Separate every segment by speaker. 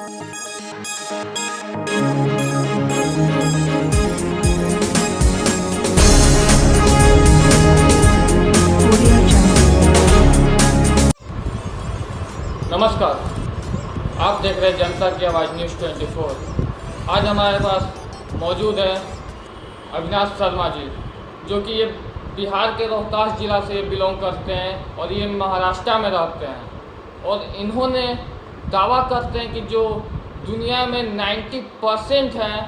Speaker 1: नमस्कार, आप देख रहे हैं जनता की आवाज़ न्यूज़ 24। आज हमारे पास मौजूद है अविनाश शर्मा जी, जो कि ये बिहार के रोहतास ज़िला से बिलोंग करते हैं और ये महाराष्ट्र में रहते हैं। और इन्होंने दावा करते हैं कि जो दुनिया में 90% हैं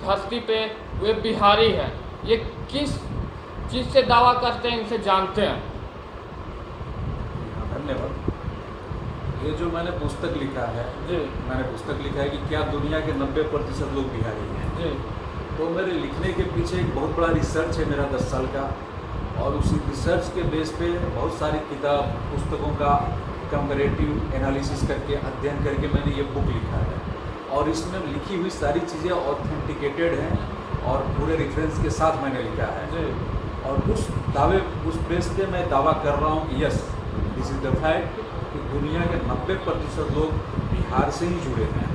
Speaker 1: धरती पे वे बिहारी हैं। ये किस चीज़ से दावा करते हैं, इनसे जानते हैं।
Speaker 2: धन्यवाद। ये जो मैंने पुस्तक लिखा है कि क्या दुनिया के 90% लोग बिहारी हैं
Speaker 1: जी।
Speaker 2: तो मेरे लिखने के पीछे एक बहुत बड़ा रिसर्च है मेरा 10 साल का, और उसी रिसर्च के बेस पे बहुत सारी किताब पुस्तकों का कंपैरेटिव एनालिसिस करके अध्ययन करके मैंने ये बुक लिखा है। और इसमें लिखी हुई सारी चीज़ें ऑथेंटिकेटेड हैं और पूरे रेफरेंस के साथ मैंने लिखा है
Speaker 1: जी।
Speaker 2: और उस बेस पे मैं दावा कर रहा हूँ कि yes, this is the fact कि दुनिया के 90% लोग बिहार से ही जुड़े हैं।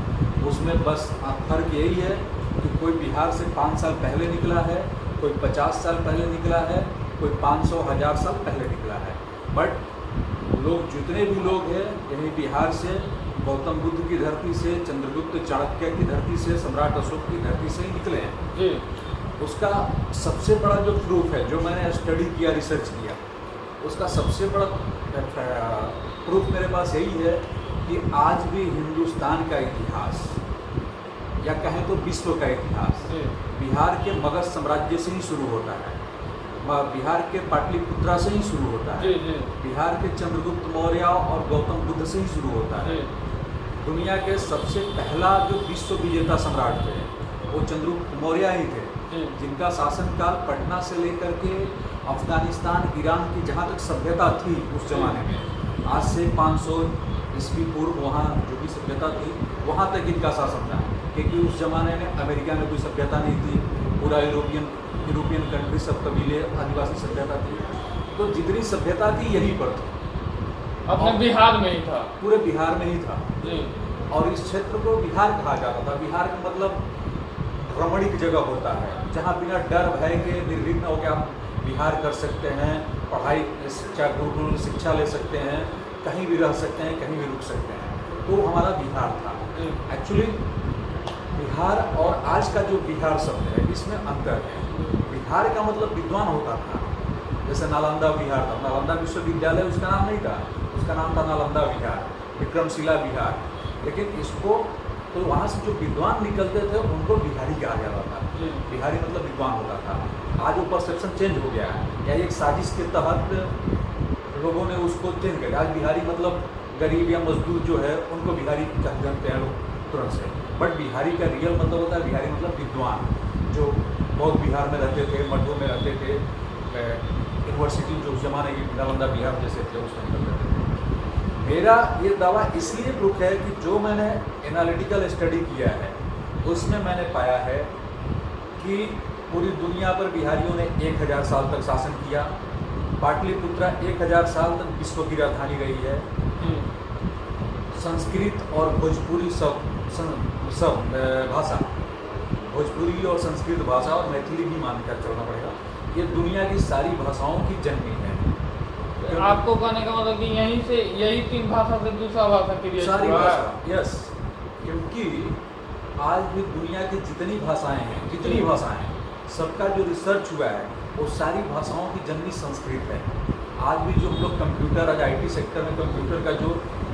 Speaker 2: उसमें बस फर्क यही है कि कोई बिहार से 5 साल पहले निकला है, कोई 50 साल पहले निकला है, कोई 500 1000 साल पहले निकला है। बट लोग जितने भी लोग हैं यही बिहार से, गौतम बुद्ध की धरती से, चंद्रगुप्त चाणक्य की धरती से, सम्राट अशोक की धरती से ही निकले हैं
Speaker 1: जी।
Speaker 2: उसका सबसे बड़ा जो प्रूफ है, जो मैंने स्टडी किया, रिसर्च किया, उसका सबसे बड़ा प्रूफ मेरे पास यही है कि आज भी हिंदुस्तान का इतिहास या कहें तो विश्व का इतिहास बिहार के मगध साम्राज्य से ही शुरू होता है, बिहार के पाटलिपुत्रा से ही शुरू होता है, बिहार के चंद्रगुप्त मौर्य और गौतम बुद्ध से ही शुरू होता है। दुनिया के सबसे पहला जो विश्व विजेता सम्राट थे वो चंद्रगुप्त मौर्य ही थे, जिनका शासनकाल पटना से लेकर के अफगानिस्तान, ईरान की जहाँ तक सभ्यता थी उस जमाने में, आज से 500 ईस्वी पूर्व वहाँ जो भी सभ्यता थी वहाँ तक इनका शासन था। क्योंकि उस ज़माने में अमेरिका में कोई सभ्यता नहीं थी, पूरा यूरोपियन कंट्री, सब कबीले, आदिवासी सभ्यता थी। तो जितनी सभ्यता थी यहीं पर थी,
Speaker 1: अपने बिहार में ही था,
Speaker 2: पूरे बिहार में ही था
Speaker 1: जी।
Speaker 2: और इस क्षेत्र को बिहार कहा जाता था। बिहार का मतलब रमणीक जगह होता है, जहाँ बिना डर भय के निर्विघ्न होकर आप विहार कर सकते हैं, पढ़ाई गुरुकुल शिक्षा ले सकते हैं, कहीं भी रह सकते हैं, कहीं भी रुक सकते हैं। तो हमारा बिहार था। एक्चुअली बिहार और आज का जो बिहार शब्द है इसमें अंतर है। बिहार का मतलब विद्वान होता था, जैसे नालंदा बिहार था, नालंदा विश्वविद्यालय उसका नाम नहीं था, उसका नाम था नालंदा बिहार, विक्रमशिला बिहार। लेकिन इसको तो वहाँ से जो विद्वान निकलते थे उनको बिहारी कहा जाता था। बिहारी मतलब विद्वान होता था। आज वो परसेप्शन चेंज हो गया है, या एक साजिश के तहत लोगों ने उसको चेंज किया। आज बिहारी मतलब गरीब या मजदूर जो है उनको बिहारी कह जानते हैं लोग तुरंत से। बट बिहारी का रियल मतलब होता है, बिहारी मतलब विद्वान, जो बहुत बिहार में रहते थे, मठों में रहते थे, यूनिवर्सिटी जो उस जमाने की नालंदा बिहार जैसे थे उसमें रहते थे। मेरा ये दावा इसलिए प्रूफ है कि जो मैंने एनालिटिकल स्टडी किया है उसमें मैंने पाया है कि पूरी दुनिया पर बिहारियों ने 1000 साल तक शासन किया। पाटलिपुत्रा 1000 साल तक विश्व की राजधानी रही है। संस्कृत और भोजपुरी सब भाषा, भोजपुरी और संस्कृत भाषा और मैथिली भी मानकर चलना पड़ेगा, ये दुनिया की सारी भाषाओं की जननी है।
Speaker 1: आपको कहने का मतलब कि यही 3 भाषा से दूसरा भाषा के लिए
Speaker 2: सारी भाषा, यस। क्योंकि आज भी दुनिया की जितनी भाषाएं हैं, सबका जो रिसर्च हुआ है वो सारी भाषाओं की जननी संस्कृत है। आज भी जो हम लोग कंप्यूटर, आज IT सेक्टर में कंप्यूटर का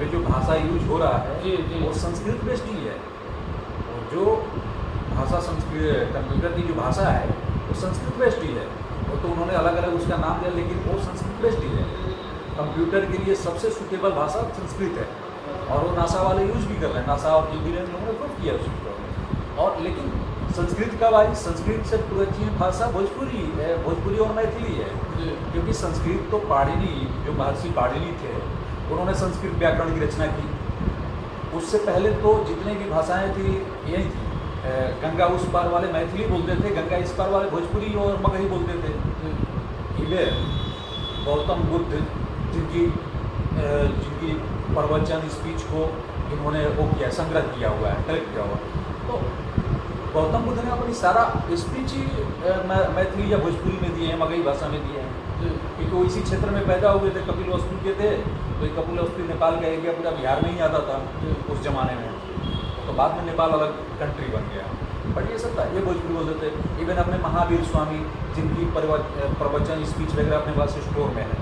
Speaker 2: जो भाषा यूज हो रहा है वो संस्कृत बेस्ड ही है। और जो भाषा संस्कृत कंप्यूटर की जो भाषा है वो संस्कृत बेस्ड ही है। वो तो उन्होंने अलग अलग उसका नाम दिया, लेकिन वो संस्कृत बेस्ड ही है। कंप्यूटर के लिए सबसे सूटेबल भाषा संस्कृत है और वो नासा वाले यूज भी कर रहे हैं, नासा और इंजीनियर लोगों ने प्रूव किया उसको। और लेकिन संस्कृत का भाई, संस्कृत से प्राचीन भाषा भोजपुरी है, भोजपुरी और मैथिली है। क्योंकि संस्कृत तो पाणिनि, जो महर्षि पाणिनि थे, उन्होंने संस्कृत व्याकरण की रचना की। उससे पहले तो जितने भी भाषाएं थी यही थी। गंगा उस पार वाले मैथिली बोलते थे, गंगा इस पार वाले भोजपुरी और मगही बोलते थे। गौतम बुद्ध जिनकी प्रवचन, स्पीच को इन्होंने वो किया, संग्रह किया हुआ है, कलेक्ट किया हुआ है। तो गौतम बुद्ध ने अपनी सारा स्पीच ही मैथिली या भोजपुरी में दिए हैं, मगही भाषा में दिए हैं, क्योंकि वो इसी क्षेत्र में पैदा हुए थे, कपिल वस्तु के थे। तो ये कपिल वस्तु नेपाल का एरिया पूरा बिहार में ही आता था उस जमाने में। तो बाद में नेपाल अलग कंट्री बन गया, बट ये सब था, ये भोजपुरी बोलते थे। इवन अपने महावीर स्वामी, जिनकी प्रवचन स्पीच वगैरह अपने पास स्टोर में है,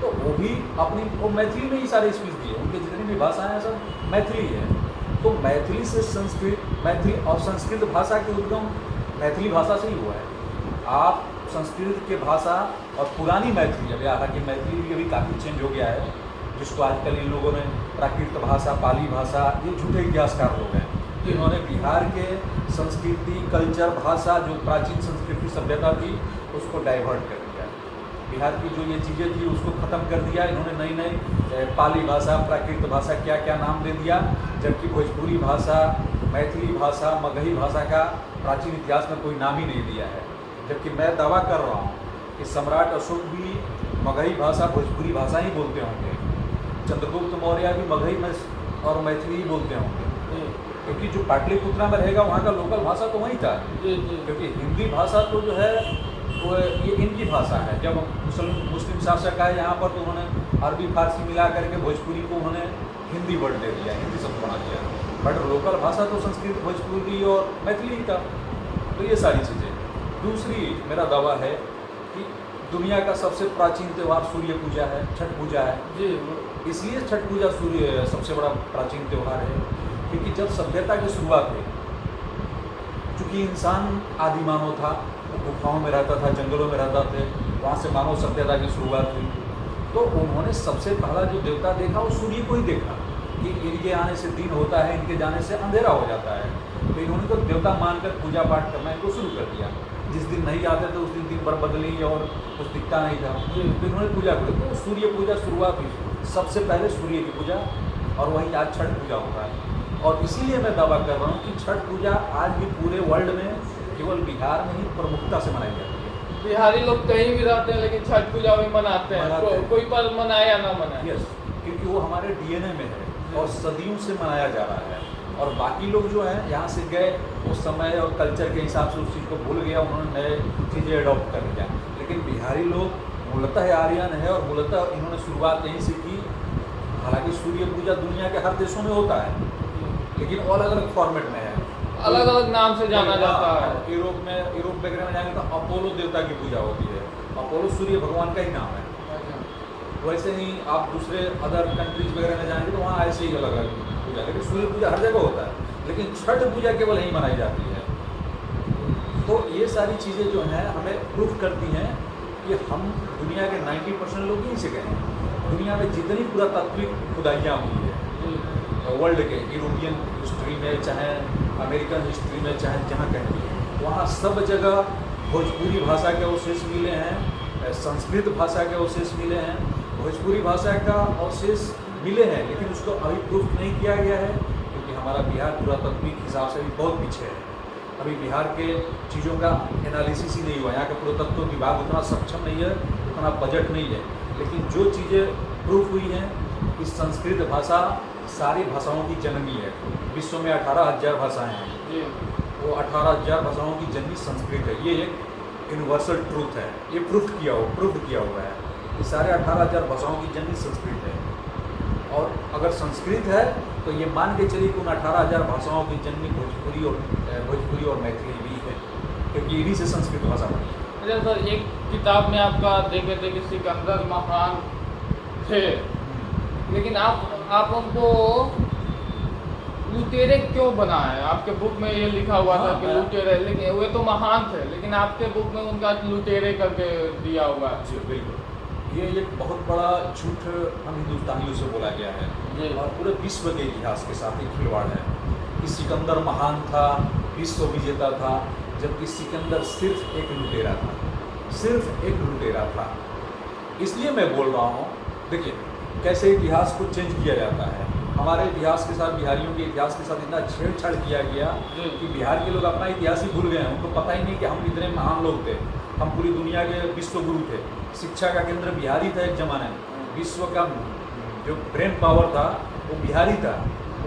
Speaker 2: तो वो भी अपनी वो मैथिली में ही सारे स्पीच दिए। उनके जितनी भी भाषाएं हैं सब मैथिली है। तो मैथिली से संस्कृत, मैथिली और संस्कृत भाषा के उद्गम मैथिली भाषा से ही हुआ है। आप संस्कृत के भाषा और पुरानी मैथिली, अभी हालांकि मैथिली भी अभी काफ़ी चेंज हो गया है, जिसको आजकल इन लोगों ने प्राकृत भाषा, पाली भाषा, ये झूठे इतिहासकार लोग हैं, इन्होंने बिहार के संस्कृति, कल्चर, भाषा, जो प्राचीन संस्कृति सभ्यता थी, उसको डाइवर्ट कर दिया। बिहार की जो ये चीज़ें थी उसको ख़त्म कर दिया इन्होंने। नई नई पाली भाषा, प्राकृत भाषा, क्या क्या नाम दे दिया, जबकि भोजपुरी भाषा, मैथिली भाषा, मगही भाषा का प्राचीन इतिहास में कोई नाम ही नहीं दिया है। जबकि मैं दावा कर रहा हूँ कि सम्राट अशोक भी मगही भाषा, भोजपुरी भाषा ही बोलते होंगे, चंद्रगुप्त मौर्य भी मगही में और मैथिली ही बोलते होंगे, क्योंकि जो पाटलिपुत्रा में रहेगा वहाँ का लोकल भाषा तो वही था। क्योंकि हिंदी भाषा तो जो है वो ये इनकी भाषा है। जब मुस्लिम शासक आए यहाँ पर तो उन्होंने अरबी फारसी मिला करके भोजपुरी को उन्होंने हिंदी वर्ड दे दिया, हिंदी शब्द बना दिया, बट लोकल भाषा तो संस्कृत, भोजपुरी और मैथिली ही था। तो ये सारी चीज़ें। दूसरी मेरा दावा है कि दुनिया का सबसे प्राचीन त्यौहार सूर्य पूजा है, छठ पूजा है जी। इसलिए छठ पूजा सूर्य सबसे बड़ा प्राचीन त्यौहार है, क्योंकि जब सभ्यता की शुरुआत हुई, चूँकि इंसान आदि मानव था, वो गुफाओं में रहता था, जंगलों में रहता थे, वहाँ से मानव सभ्यता की शुरुआत हुई। तो उन्होंने सबसे पहला जो देवता देखा वो सूर्य को ही देखा, कि इनके आने से दिन होता है, इनके जाने से अंधेरा हो जाता है। तो इन्होंने तो देवता मानकर पूजा पाठ करना इनको शुरू कर दिया। जिस दिन नहीं आते तो उस दिन भर बदली और कुछ दिखता नहीं था, तो इन्होंने पूजा करी। तो सूर्य पूजा शुरुआत हुई, सबसे पहले सूर्य की पूजा, और वहीं आज छठ पूजा होता है। और इसीलिए मैं दावा कर रहा हूँ कि छठ पूजा आज भी पूरे वर्ल्ड में केवल बिहार में ही प्रमुखता से मनाई जाती है।
Speaker 1: बिहारी लोग कहीं भी रहते हैं लेकिन छठ पूजा भी मनाते हैं, कोई पर्व मनाए या ना मनाए।
Speaker 2: यस, क्योंकि वो हमारे डीएनए में है और सदियों से मनाया जा रहा है। और बाकी लोग जो हैं यहाँ से गए, उस समय और कल्चर के हिसाब से उस चीज़ को भूल गया, उन्होंने नए चीज़ें अडॉप्ट कर लिया। लेकिन बिहारी लोग मूलतः आर्यन है और मूलतः इन्होंने शुरुआत यहीं से की। हालांकि सूर्य पूजा दुनिया के हर देशों में होता है, लेकिन अलग अलग फॉर्मेट में है,
Speaker 1: अलग अलग नाम से जाना जाता है।
Speaker 2: यूरोप वगैरह में जाएंगे तो अपोलो देवता की पूजा होती है। अपोलो सूर्य भगवान का ही नाम है। वैसे ही आप दूसरे अदर कंट्रीज वगैरह में जाएंगे तो वहाँ ऐसे ही अलग अलग पूजा, लेकिन सूर्य पूजा हर जगह होता है, लेकिन छठ पूजा केवल यहीं मनाई जाती है। तो ये सारी चीज़ें जो हैं हमें प्रूफ करती हैं कि हम दुनिया के 90% लोग यहीं से गए हैं। दुनिया में जितनी पुरातात्विक खुदाइयाँ हुई है वर्ल्ड के, यूरोपियन हिस्ट्री में, चाहे अमेरिकन हिस्ट्री में, चाहे जहाँ कहीं भी, वहाँ सब जगह भोजपुरी भाषा के अवशेष मिले हैं, संस्कृत भाषा के अवशेष मिले हैं, भोजपुरी भाषा का अवशेष मिले हैं, लेकिन उसको अभी प्रूफ नहीं किया गया है, क्योंकि हमारा बिहार पुरातात्विक हिसाब से भी बहुत पीछे है। अभी बिहार के चीज़ों का एनालिसिस ही नहीं हुआ, यहाँ का पुरातत्व विभाग उतना सक्षम नहीं है, उतना बजट नहीं है। लेकिन जो चीज़ें प्रूफ हुई हैं कि संस्कृत भाषा सारी भाषाओं की जननी है। विश्व में 18,000 भाषाएँ हैं, वो 18,000 भाषाओं की जननी संस्कृत है। ये एक यूनिवर्सल ट्रूथ है, ये प्रूफ किया हुआ है कि सारे 18,000 भाषाओं की जननी संस्कृत है। और अगर संस्कृत है तो ये मान के चलिए कि उन 18,000 भाषाओं की जननी भोजपुरी और मैथिली भी है, क्योंकि इन्हीं से संस्कृत भाषा बनी है।
Speaker 1: अच्छा सर, एक किताब में आपका देखे थे कि सिकंदर महान थे, लेकिन आप उनको लुटेरे क्यों बनाए? आपके बुक में ये लिखा हुआ था कि लुटेरे, लेकिन वे तो महान थे, लेकिन आपके बुक में उनका लुटेरे करके दिया हुआ है।
Speaker 2: जी बिल्कुल, ये एक बहुत बड़ा झूठ हम हिंदुस्तानियों से बोला गया है और पूरे विश्व के इतिहास के साथ एक खिलवाड़ है कि सिकंदर महान था, विश्व विजेता था, जबकि सिकंदर सिर्फ एक लुटेरा था। इसलिए मैं बोल रहा हूँ, देखिए कैसे इतिहास को चेंज किया जाता है। हमारे इतिहास के साथ, बिहारियों के इतिहास के साथ इतना छेड़छाड़ किया गया कि बिहार के लोग अपना इतिहास ही भूल गए हैं। उनको पता ही नहीं कि हम इतने महान लोग थे, हम पूरी दुनिया के विश्व गुरु थे। शिक्षा का केंद्र बिहारी था एक ज़माने में, विश्व का जो ब्रेन पावर था वो बिहारी था।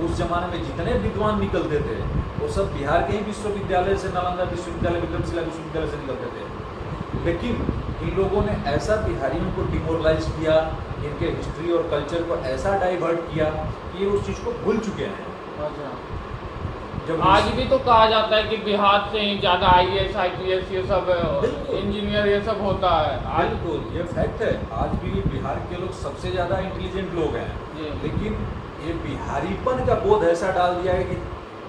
Speaker 2: उस जमाने में जितने विद्वान निकलते थे वो सब बिहार के ही विश्वविद्यालय से, नालंदा विश्वविद्यालय, विक्रमशिला विश्वविद्यालय से निकलते थे। लेकिन इन लोगों ने ऐसा बिहारियों को डिमोरलाइज किया, इनके हिस्ट्री और कल्चर को ऐसा डाइवर्ट किया कि ये उस चीज़ को भूल चुके हैं।
Speaker 1: अच्छा,
Speaker 2: जब
Speaker 1: आज भी तो कहा जाता है कि बिहार से ही ज़्यादा IAS IPS ये सब इंजीनियर ये सब होता है। आज
Speaker 2: बिल्कुल ये फैक्ट है, आज भी बिहार के लोग सबसे ज़्यादा इंटेलिजेंट लोग हैं, लेकिन ये बिहारीपन का बोध ऐसा डाल दिया है कि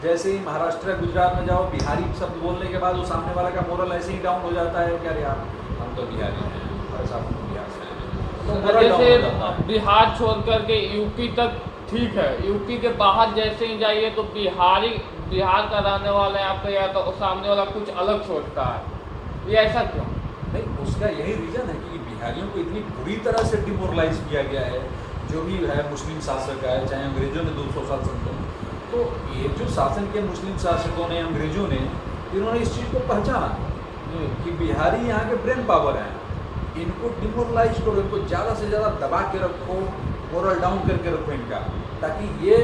Speaker 2: जैसे ही महाराष्ट्र गुजरात में जाओ, बिहारी शब्द बोलने के बाद वो सामने वाला का मोरल ऐसे ही डाउन हो जाता है, क्या यार हम तो बिहारी हैं, ऐसा हम तो बिहार से हैं। तो moral down हो जाता
Speaker 1: जैसे
Speaker 2: है।
Speaker 1: बिहार छोड़ करके यूपी तक ठीक है, यूपी के बाहर जैसे ही जाइए तो बिहार का रहने वाला आपका या तो सामने वाला कुछ अलग सोचता है। ये ऐसा क्यों?
Speaker 2: नहीं, उसका यही रीज़न है कि बिहारियों को इतनी बुरी तरह से डिमोरलाइज किया गया है, जो भी है मुस्लिम शासक है, चाहे अंग्रेजों ने 200 साल शासन, तो ये जो शासन के मुस्लिम शासकों ने, अंग्रेजों ने, इन्होंने इस चीज़ को पहचाना कि बिहारी यहाँ के ब्रेन पावर हैं, इनको डिमोरलाइज करो, इनको ज़्यादा से ज़्यादा दबा के रखो, मोरल डाउन करके रखो इनका, ताकि ये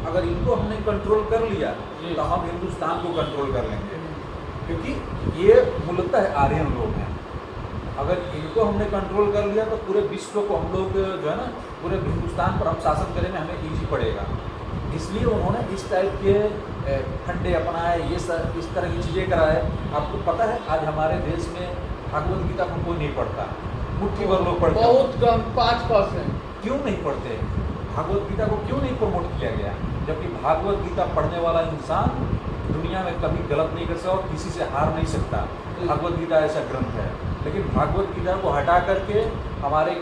Speaker 2: अगर इनको हमने कंट्रोल कर लिया तो हम हिंदुस्तान को कंट्रोल कर लेंगे, क्योंकि ये मूलतः आर्यन लोग हैं। अगर इनको हमने कंट्रोल कर लिया तो पूरे विश्व को हम लोग जो है ना, पूरे हिंदुस्तान पर हम शासन करेंगे, हमें ईजी पड़ेगा। इसलिए उन्होंने इस टाइप के फंडे अपनाए, ये सब इस तरह की चीज़ें कराए। आपको पता है आज हमारे देश में भागवत गीता को कोई नहीं पढ़ता, मुट्ठी भर लोग पढ़ते हैं।
Speaker 1: बहुत कम, 5%।
Speaker 2: क्यों नहीं पढ़ते? भागवत गीता को क्यों नहीं प्रमोट किया गया? जबकि भागवत गीता पढ़ने वाला इंसान दुनिया में कभी गलत नहीं कर सकता और किसी से हार नहीं सकता। भागवत गीता ऐसा ग्रंथ है, लेकिन भागवत गीता को हटा करके हमारे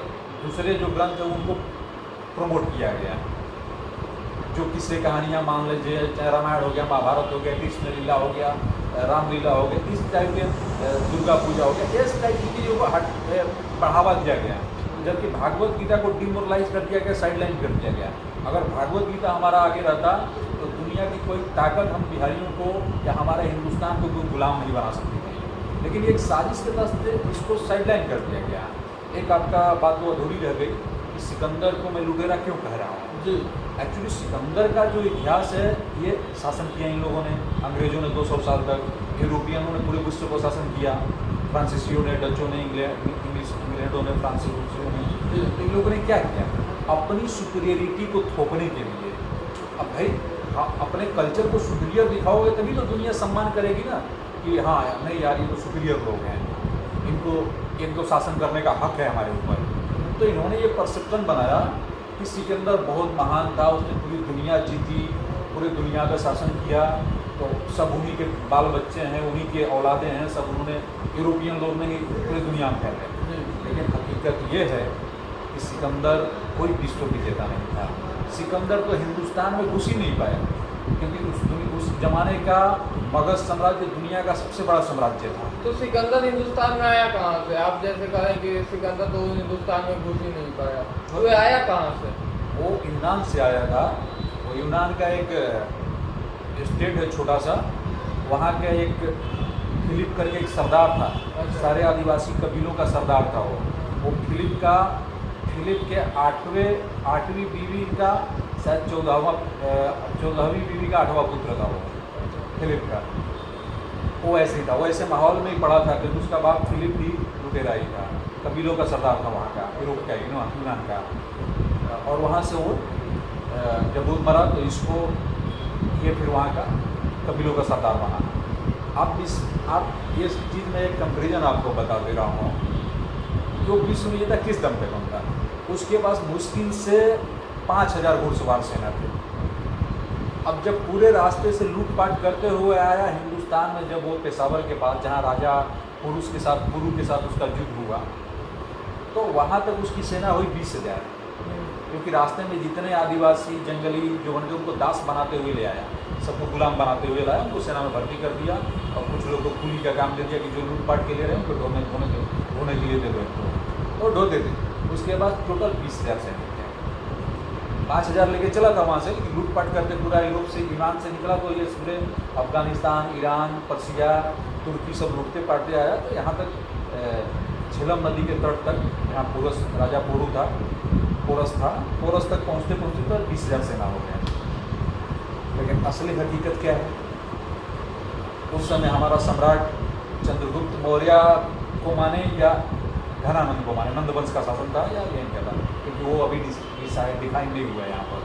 Speaker 2: दूसरे जो ग्रंथ है उनको प्रमोट किया गया। जो किस्से कहानियाँ मान लीजिए, चाहे रामायण हो गया, महाभारत हो गया, कृष्ण लीला हो गया, रामलीला हो गया, इस टाइप के दुर्गा पूजा हो गया, इस टाइप की चीज़ों को बढ़ावा दिया गया। जबकि भागवत गीता को डिमोरलाइज कर दिया गया, साइडलाइन कर दिया गया। अगर भागवत गीता हमारा आगे रहता तो दुनिया की कोई ताकत हम बिहारियों को या हमारे हिंदुस्तान को कोई गुलाम नहीं बना सकती थी। लेकिन एक साजिश के तहत से इसको साइडलाइन कर दिया गया। एक आपका बात तो अधूरी रह गई कि सिकंदर को मैं लुटेरा क्यों कह रहा हूँ जी। एक्चुअली सिकंदर का जो इतिहास है, ये शासन किया इन लोगों ने, अंग्रेजों ने 200 साल तक, यूरोपियनों ने पूरे विश्व को शासन किया, फ्रांसीसियों ने, डचों ने, इंग्लैंडों ने, फ्रांसीसियों ने, तो इन लोगों ने क्या किया? अपनी सुपीरियरिटी को थोपने के लिए, अब भाई अपने कल्चर को सुपीरियर दिखाओगे तभी तो दुनिया सम्मान करेगी ना, कि हाँ नहीं यार ये तो सुपीरियर लोग हैं, इनको शासन करने का हक है हमारे ऊपर। तो इन्होंने ये परसेप्शन बनाया कि सिकंदर बहुत महान था, उसने पूरी दुनिया जीती, पूरी दुनिया का शासन किया, तो सब उन्हीं के बाल बच्चे हैं, उन्हीं के औलादे हैं, सब उन्होंने, यूरोपियन लोग ने पूरी दुनिया में फैले। लेकिन हकीकत ये है कि सिकंदर कोई विश्व विजेता नहीं था। सिकंदर तो हिंदुस्तान में घुस ही नहीं पाया, क्योंकि उस जमाने का मगध साम्राज्य दुनिया का सबसे बड़ा साम्राज्य था।
Speaker 1: तो सिकंदर हिंदुस्तान में आया कहाँ से? आप जैसे कहें कि सिकंदर तो हिंदुस्तान में घुस ही नहीं पाया, तो ये आया कहाँ से?
Speaker 2: वो यूनान से आया था। वो यूनान का एक स्टेट है छोटा सा, वहाँ का एक फिलिप करके एक सरदार था।
Speaker 1: अच्छा।
Speaker 2: सारे आदिवासी कबीलों का सरदार था वो फिलिप के आठवीं बीवी का शायद 14वीं बीवी का 8वां पुत्र था वो फिलिप का। वो ऐसे ही था, वो ऐसे माहौल में ही पड़ा था कि उसका बाप फिलिप भी लुटेरा ही था, कबीलों का सरदार था वहाँ का, यूरोप का, यूनान का। और वहाँ से वो जब वो मरा तो इसको ये फिर वहाँ का कबीलों का सरदार बना। अब ये चीज़ में एक कंपेरिजन आपको बता दे रहा हूँ। जो विश्व विजेता किस दम पे बनता, उसके पास मुश्किल से 5000 घुड़सवार सेना थे। अब जब पूरे रास्ते से लूटपाट करते हुए आया हिंदुस्तान में, जब वो पेशावर के पास जहाँ राजा पुरु के साथ उसका युद्ध हुआ, तो वहाँ तक उसकी सेना हुई 20,000, क्योंकि रास्ते में जितने आदिवासी जंगली जो बन गए उनको दास बनाते हुए ले आया, सबको गुलाम बनाते हुए लाया, उनको सेना में भर्ती कर दिया और कुछ लोग को कुली का काम दे दिया कि जो लूटपाट के ले रहे हैं उनको ढोने के लिए दे दो इनको, तो ढो देते। उसके बाद टोटल 20,000 सैनिक थे। 5,000 लेके चला था वहाँ से, लेकिन लूटपाट करते पूरा यूरोप से, यूनान से निकला तो ये पूरे अफगानिस्तान, ईरान, पर्सिया, तुर्की सब लूटते पाटते आया, तो यहाँ तक झेलम नदी के तट तक, यहाँ पोरस तक पहुँचते तो 20,000 सेना हो गया। लेकिन असली हकीकत क्या है? उस समय हमारा सम्राट चंद्रगुप्त मौर्य को माने या घनानंद को माने, नंद वंश का शासन था या यही क्या था, क्योंकि वो अभी डिफाइन नहीं हुआ है यहाँ पर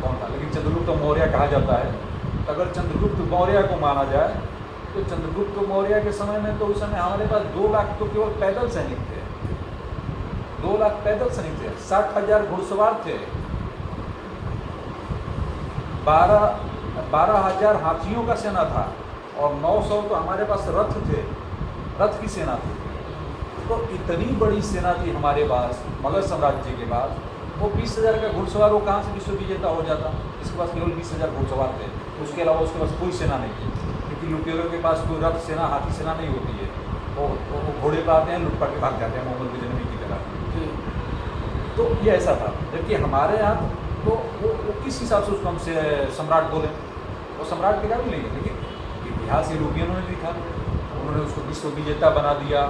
Speaker 2: कौन था, लेकिन चंद्रगुप्त मौर्य कहा जाता है। तो अगर चंद्रगुप्त मौर्य को माना जाए तो चंद्रगुप्त मौर्य के समय में तो उस समय हमारे पास 2 लाख तो केवल पैदल सैनिक थे, 2 लाख पैदल सैनिक थे, 60,000 घुड़सवार थे, 12,000 हाथियों का सेना था और 900 तो हमारे पास रथ थे, रथ की सेना थी। तो इतनी बड़ी सेना थी हमारे पास मगध साम्राज्य के पास। वो 20,000 का घुड़सवार वो कहाँ से विश्व विजेता हो जाता? इसके पास केवल 20,000 घुड़सवार थे, उसके अलावा उसके पास कोई सेना नहीं थी, क्योंकि लुटेरों के पास कोई रथ सेना हाथी सेना नहीं होती है। वो घोड़े पर आते हैं, लुटपाट के भाग जाते हैं मोहम्मद बिन की तरह। तो ये ऐसा था, जबकि हमारे यहाँ तो वो किस हिसाब से उसको हमसे सम्राट बोले, वो सम्राट के काबिल नहीं है, लेकिन इतिहास यूरोपियनों ने लिखा, उन्होंने उसको विश्व विजेता बना दिया,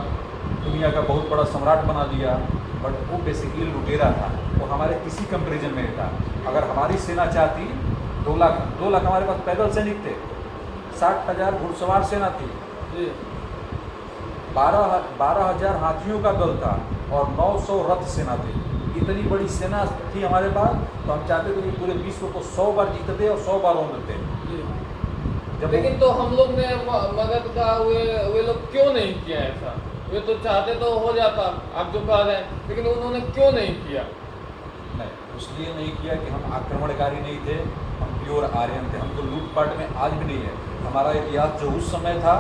Speaker 2: दुनिया का बहुत बड़ा सम्राट बना दिया, बट वो बेसिकली लुटेरा था, वो हमारे किसी कंपेरिजन में नहीं था। अगर हमारी सेना चाहती 2 लाख हमारे पास पैदल सैनिक थे, 60,000 घुड़सवार सेना थी, 12,000 हाथियों का दल था और 900 रथ सेना थी। इतनी बड़ी सेना थी हमारे पास, तो हम चाहते थे कि पूरे विश्व को 100 बार जीतते और 100 बार होते।
Speaker 1: लेकिन तो हम लोग ने मगध का वे लोग क्यों नहीं किया ऐसा? वे तो चाहते तो हो जाता, आप जो कह रहे हैं, लेकिन उन्होंने क्यों नहीं किया?
Speaker 2: नहीं, इसलिए नहीं किया कि हम आक्रमणकारी नहीं थे, हम प्योर आर्यन थे, हम तो लूटपाट में आज भी नहीं है। हमारा इतिहास जो उस समय था,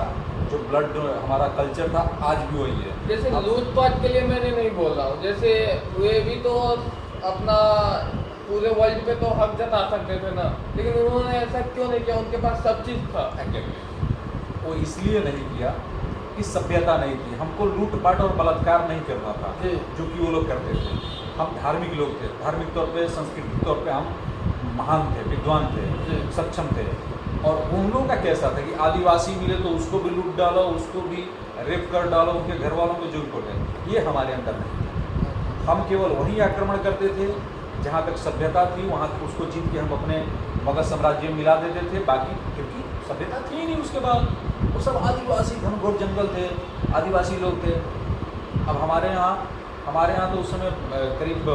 Speaker 2: जो ब्लड हमारा कल्चर था, आज भी वही है।
Speaker 1: जैसे लूटपाट के लिए मैंने नहीं बोल रहा हूँ, जैसे वे भी तो अपना पूरे वर्ल्ड पे तो हक जता सकते थे ना, लेकिन उन्होंने ऐसा क्यों नहीं किया? उनके पास सब चीज़ था।
Speaker 2: वो इसलिए नहीं किया कि सभ्यता नहीं थी, हमको लूटपाट और बलात्कार नहीं करना था, जो कि वो लोग करते थे। हम धार्मिक लोग थे, धार्मिक तौर पे, सांस्कृतिक तौर पे हम महान थे, विद्वान थे, सक्षम थे। और उन लोगों का कैसा था कि आदिवासी मिले तो उसको भी लूट डालो, उसको भी रेप कर डालो, उनके घर वालों को जुल्म कर दे। ये हमारे अंदर नहीं था। हम केवल वही आक्रमण करते थे जहाँ तक सभ्यता थी, वहाँ तक उसको जीत के हम अपने मगध साम्राज्य में मिला देते थे। बाकी क्योंकि सभ्यता थी ही नहीं उसके बाद, वो सब आदिवासी घनघोर जंगल थे, आदिवासी लोग थे। अब हमारे यहाँ तो उस समय करीब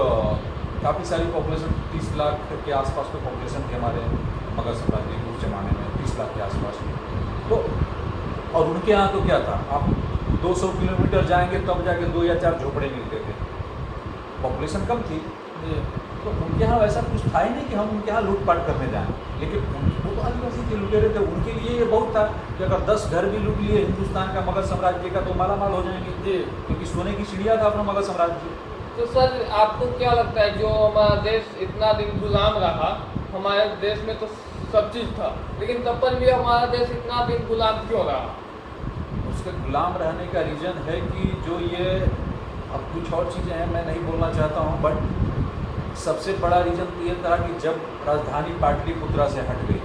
Speaker 2: काफ़ी सारी पॉपुलेशन, 30 लाख के आसपास तो पॉपुलेशन थी हमारे मगध साम्राज्य के उस जमाने में, 30 लाख के आसपास। तो और उनके यहाँ तो क्या था, आप 200 किलोमीटर जाएंगे तब जाके 2 या 4 झोपड़े मिलते थे, पॉपुलेशन कम थी। तो उनके यहाँ वैसा कुछ था ही नहीं कि हम उनके यहाँ लूटपाट करने जाएं। लेकिन वो तो आदिवासी थे, लुटेरे थे, उनके लिए ये बहुत था कि अगर 10 घर भी लूट लिए हिंदुस्तान का, मगध साम्राज्य का, तो मालामाल हो जाएंगे, क्योंकि सोने की चिड़िया था अपना मगध साम्राज्य।
Speaker 1: तो सर, आपको क्या लगता है, जो हमारा देश इतना दिन गुलाम रहा, हमारे देश में तो सब चीज़ था, लेकिन तब पर भी हमारा देश इतना दिन गुलाम क्यों रहा?
Speaker 2: उसके गुलाम रहने का रीज़न है कि जो ये, अब कुछ और चीज़ें हैं मैं नहीं बोलना चाहता हूँ, बट सबसे बड़ा रीज़न तो ये था कि जब राजधानी पाटलिपुत्रा से हट गई,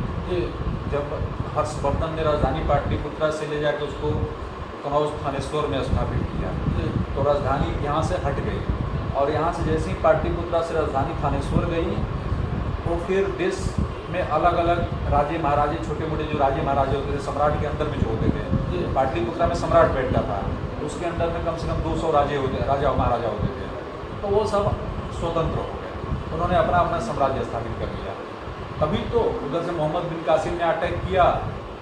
Speaker 2: जब हर्षवर्धन ने राजधानी पाटलिपुत्रा से ले जाकर उसको कनौज थानेश्वर में स्थापित किया, तो राजधानी यहाँ से हट गई। और यहाँ से जैसे ही पाटलिपुत्रा से राजधानी थानेश्वर गई, तो फिर देश में अलग अलग राजे महाराजे, छोटे मोटे जो राजे महाराजे होते थे, सम्राट के अंदर में जो होते थे, पाटलिपुत्रा में सम्राट बैठता था, उसके अंदर में कम से कम 200 राजा महाराजा होते थे। तो वो सब स्वतंत्र हो गए, उन्होंने अपना अपना साम्राज्य स्थापित कर लिया। तभी तो उधर से मोहम्मद बिन कासिम ने अटैक किया,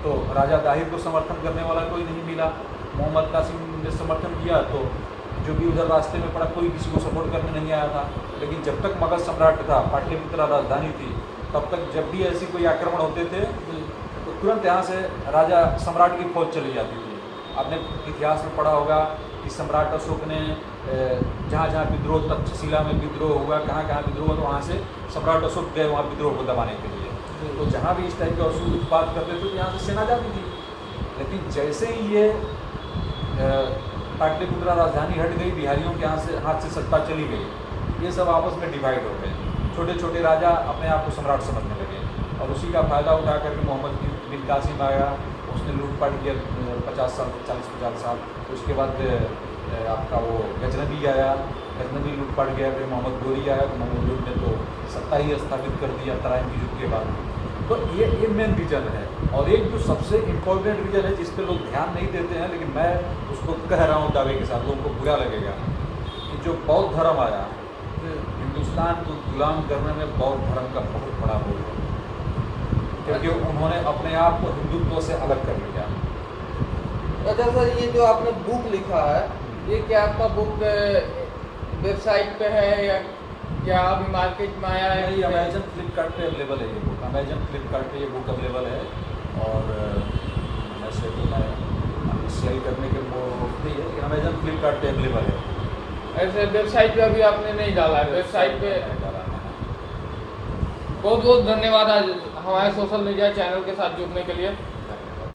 Speaker 2: तो राजा दाहिर को समर्थन करने वाला कोई नहीं मिला। मोहम्मद कासिम ने समर्थन किया तो जो भी उधर रास्ते में पड़ा, कोई किसी को सपोर्ट करने नहीं आया था। लेकिन जब तक मगध सम्राट था, पाटलिपुत्रा राजधानी थी, तब तक जब भी ऐसी कोई आक्रमण होते थे तो तुरंत यहाँ से राजा सम्राट की फौज चली जाती थी। आपने इतिहास में पढ़ा होगा कि सम्राट अशोक ने जहाँ जहाँ विद्रोह, तक्षशिला में विद्रोह हुआ, कहाँ कहाँ विद्रोह हुआ, तो वहाँ से सम्राट अशोक गए वहाँ विद्रोह को दबाने के लिए। तो जहाँ भी इस टाइप के अशुभ उत्पाद करते थे तो यहाँ से सेना जाती थी। लेकिन जैसे ही ये पाटलिपुत्रा राजधानी हट गई, बिहारियों के हाथ से सत्ता चली गई, ये सब आपस में डिवाइड हो गए। छोटे छोटे राजा अपने आप को सम्राट समझने लगे और उसी का फ़ायदा उठा करके मोहम्मद बिन कासिम आया, उसने लूटपाट किया 40-50 साल। उसके बाद आपका वो गजनबी आया, गजनबी लूटपाट गया, फिर मोहम्मद गोरी आया, तो मोहम्मद गोरी ने तो सत्ता ही स्थापित कर दिया तराइन की युद्ध के बाद। तो ये मेन रीज़न है। और एक जो सबसे इम्पोर्टेंट रीज़न है जिस पे लोग ध्यान नहीं देते हैं, लेकिन मैं उसको कह रहा हूँ दावे के साथ, लोगों को बुरा लगेगा, कि जो बौद्ध धर्म आया, हिंदुस्तान को गुलाम करने में बौद्ध धर्म का बहुत बड़ा रोल है, क्योंकि उन्होंने अपने आप को हिंदुत्व से अलग कर लिया।
Speaker 1: अच्छा सर, ये जो आपने बुक लिखा है, ये क्या आपका बुक वेबसाइट पे है या क्या अभी मार्केट में आया है?
Speaker 2: ये अमेजन फ्लिपकार्ट पे अवेलेबल है। ये बुक अमेजन फ्लिपकार्ट पे ये बुक अवेलेबल है, और वैसे तो मैं सेल करने के वो नहीं है, लेकिन अमेजन फ्लिपकार्ट पे अवेलेबल है।
Speaker 1: ऐसे वेबसाइट पे अभी आपने नहीं डाला है? वेबसाइट पे
Speaker 2: डाला है।
Speaker 1: बहुत बहुत धन्यवाद आज हमारे सोशल मीडिया चैनल के साथ जुड़ने के लिए।